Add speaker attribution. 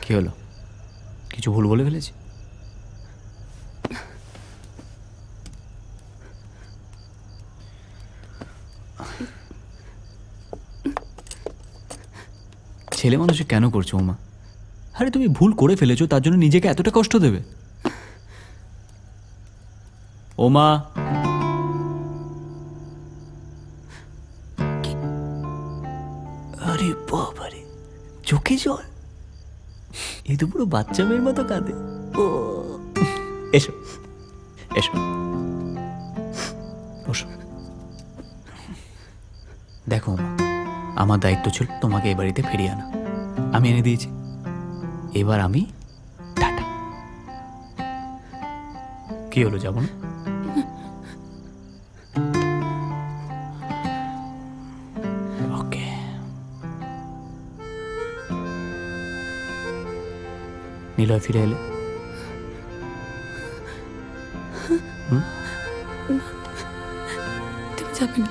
Speaker 1: কি হলো? কিছু ভুল বলে ফেলেছি? ছেলে মানুষে কেন করছো ওমা? আরে তুমি ভুল করে ফেলেছো, তার জন্য নিজেকে এতটা কষ্ট দেবে? ওমা, আরে বাবারে, চোখে জল! এ তো পুরো বাচ্চা মেয়ের মতো কাঁদে। ও, এসো এসো, বসো। দেখো ওমা, আমার দায়িত্ব ছিল তোমাকে এই বাড়িতে ফিরিয়ে আনা। আমি এনে দিয়েছি, এবার আমি টাটা। কি হলো, যাবো না? ওকে। নিলয় ফিরে এলে?
Speaker 2: তুমি যাবে না।